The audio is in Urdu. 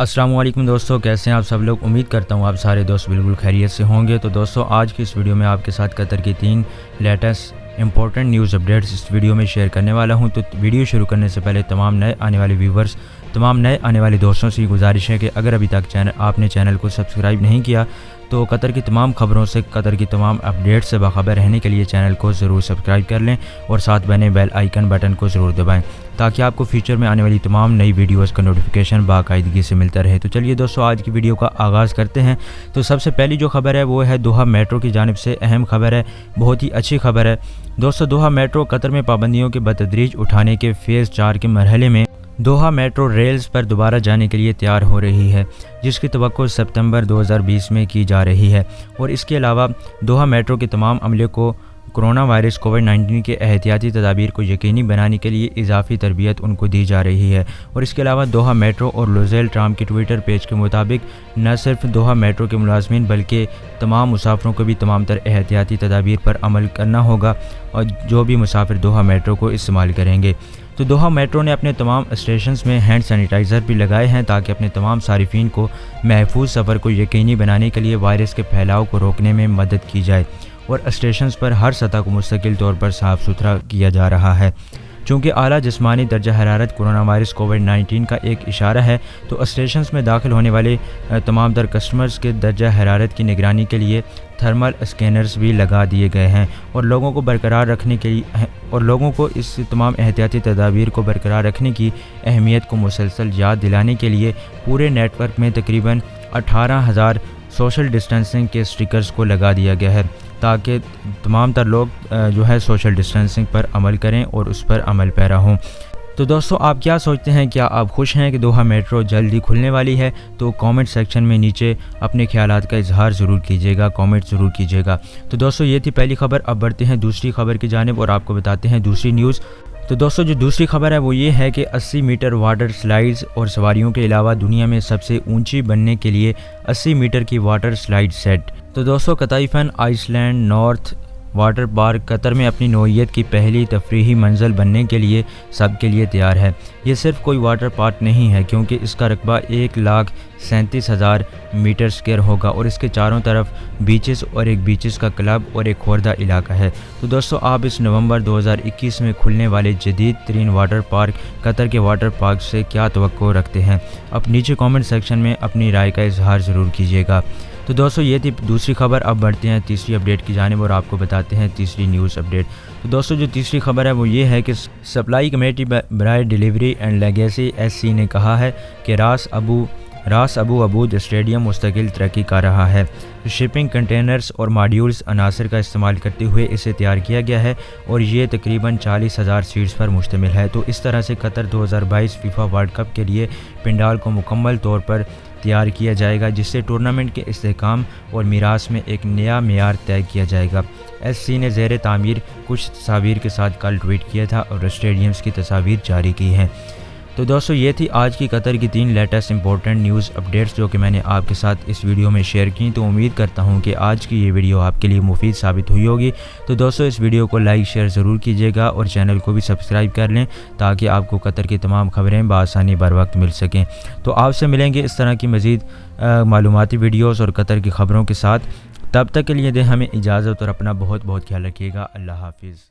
السلام علیکم دوستو، کیسے ہیں آپ سب لوگ؟ امید کرتا ہوں آپ سارے دوست بالکل خیریت سے ہوں گے۔ تو دوستو، آج کی اس ویڈیو میں آپ کے ساتھ قطر کی 3 لیٹسٹ امپورٹنٹ نیوز اپڈیٹس اس ویڈیو میں شیئر کرنے والا ہوں۔ تو ویڈیو شروع کرنے سے پہلے تمام نئے آنے والے دوستوں سے گزارش ہے کہ اگر ابھی تک آپ نے چینل کو سبسکرائب نہیں کیا تو قطر کی تمام خبروں سے، قطر کی تمام اپڈیٹ سے باخبر رہنے کے لیے چینل کو ضرور سبسکرائب کر لیں اور ساتھ بنے بیل آئیکن بٹن کو ضرور دبائیں تاکہ آپ کو فیوچر میں آنے والی تمام نئی ویڈیوز کا نوٹیفیکیشن باقاعدگی سے ملتا رہے۔ تو چلیے دوستو، آج کی ویڈیو کا آغاز کرتے ہیں۔ تو سب سے پہلی جو خبر ہے وہ ہے دوحہ میٹرو کی جانب سے اہم خبر ہے، بہت ہی اچھی خبر ہے۔ دوستو، دوحہ میٹرو قطر میں پابندیوں کے بتدریج اٹھانے کے فیز 4 کے مرحلے میں دوحہ میٹرو ریلز پر دوبارہ جانے کے لیے تیار ہو رہی ہے، جس کی توقع ستمبر 2020 میں کی جا رہی ہے۔ اور اس کے علاوہ دوحہ میٹرو کے تمام عملے کو کرونا وائرس کووڈ-19 کے احتیاطی تدابیر کو یقینی بنانے کے لیے اضافی تربیت ان کو دی جا رہی ہے۔ اور اس کے علاوہ دوحہ میٹرو اور لوزیل ٹرام کی ٹویٹر پیج کے مطابق نہ صرف دوحہ میٹرو کے ملازمین بلکہ تمام مسافروں کو بھی تمام تر احتیاطی تدابیر پر عمل کرنا ہوگا، اور جو بھی مسافر دوحہ میٹرو کو استعمال کریں گے۔ تو دوحہ میٹرو نے اپنے تمام اسٹیشنز میں ہینڈ سینیٹائزر بھی لگائے ہیں تاکہ اپنے تمام صارفین کو محفوظ سفر کو یقینی بنانے کے لیے وائرس کے پھیلاؤ کو روکنے میں مدد کی جائے، اور اسٹیشنز پر ہر سطح کو مستقل طور پر صاف ستھرا کیا جا رہا ہے۔ چونکہ اعلیٰ جسمانی درجہ حرارت کرونا وائرس کووڈ-19 کا ایک اشارہ ہے، تو اسٹیشنز میں داخل ہونے والے تمام تر کسٹمرز کے درجہ حرارت کی نگرانی کے لیے تھرمل اسکینرز بھی لگا دیے گئے ہیں، اور لوگوں کو اس تمام احتیاطی تدابیر کو برقرار رکھنے کی اہمیت کو مسلسل یاد دلانے کے لیے پورے نیٹ ورک میں تقریباً 18,000 سوشل ڈسٹینسنگ کے سٹیکرز کو لگا دیا گیا ہے تاکہ تمام تر لوگ سوشل ڈسٹینسنگ پر عمل کریں اور اس پر عمل پیرا ہوں۔ تو دوستو، آپ کیا سوچتے ہیں؟ کیا آپ خوش ہیں کہ دوحہ میٹرو جلد ہی کھلنے والی ہے؟ تو کامنٹ سیکشن میں نیچے اپنے خیالات کا اظہار ضرور کیجیے گا، کامنٹ ضرور کیجیے گا۔ تو دوستو، یہ تھی پہلی خبر۔ اب بڑھتے ہیں دوسری خبر کی جانب اور آپ کو بتاتے ہیں دوسری نیوز۔ تو دوستو، جو دوسری خبر ہے وہ یہ ہے کہ 80 میٹر واٹر سلائیڈز اور سواریوں کے علاوہ دنیا میں سب سے اونچی بننے کے لیے 80 میٹر کی واٹر سلائیڈ سیٹ۔ تو دوستو، Qetaifan island north water park Qatar میں اپنی نوعیت کی پہلی تفریحی منزل بننے کے لیے سب کے لیے تیار ہے۔ یہ صرف کوئی واٹر پارک نہیں ہے، کیونکہ اس کا رقبہ 1,37,000 میٹر اسکوائر ہوگا، اور اس کے چاروں طرف بیچز اور ایک بیچز کا کلب اور ایک خوردہ علاقہ ہے۔ تو دوستو، آپ اس نومبر 2021 میں کھلنے والے جدید ترین واٹر پارک قطر کے واٹر پارک سے کیا توقع رکھتے ہیں؟ اب نیچے کامنٹ سیکشن میں اپنی رائے کا اظہار ضرور کیجیے گا۔ تو دوستو، یہ تھی دوسری خبر۔ اب بڑھتے ہیں تیسری اپڈیٹ کی جانب اور آپ کو بتاتے ہیں تیسری نیوز اپڈیٹ۔ تو دوستو، جو تیسری خبر ہے وہ یہ ہے کہ سپلائی کمیٹی برائے ڈیلیوری اینڈ لیگیسی SC نے کہا ہے کہ راس ابو عبود اسٹیڈیم مستقل ترقی کر رہا ہے۔ شپنگ کنٹینرز اور ماڈیولز عناصر کا استعمال کرتے ہوئے اسے تیار کیا گیا ہے، اور یہ تقریباً 40,000 سیٹس پر مشتمل ہے۔ تو اس طرح سے قطر 2022 فیفا ورلڈ کپ کے لیے پنڈال کو مکمل طور پر تیار کیا جائے گا، جس سے ٹورنامنٹ کے استحکام اور میراث میں ایک نیا معیار طے کیا جائے گا۔ SC نے زیر تعمیر کچھ تصاویر کے ساتھ کل ٹویٹ کیا تھا اور اسٹیڈیمز کی تصاویر جاری کی ہیں۔ تو دوستو، یہ تھی آج کی قطر کی 3 لیٹسٹ امپورٹنٹ نیوز اپڈیٹس جو کہ میں نے آپ کے ساتھ اس ویڈیو میں شیئر کی۔ تو امید کرتا ہوں کہ آج کی یہ ویڈیو آپ کے لیے مفید ثابت ہوئی ہوگی۔ تو دوستو، اس ویڈیو کو لائک شیئر ضرور کیجیے گا اور چینل کو بھی سبسکرائب کر لیں تاکہ آپ کو قطر کی تمام خبریں بآسانی بر وقت مل سکیں۔ تو آپ سے ملیں گے اس طرح کی مزید معلوماتی ویڈیوز اور قطر کی خبروں کے ساتھ۔ تب تک کے لیے دیں ہمیں اجازت اور اپنا بہت بہت خیال رکھیے گا۔ اللہ حافظ۔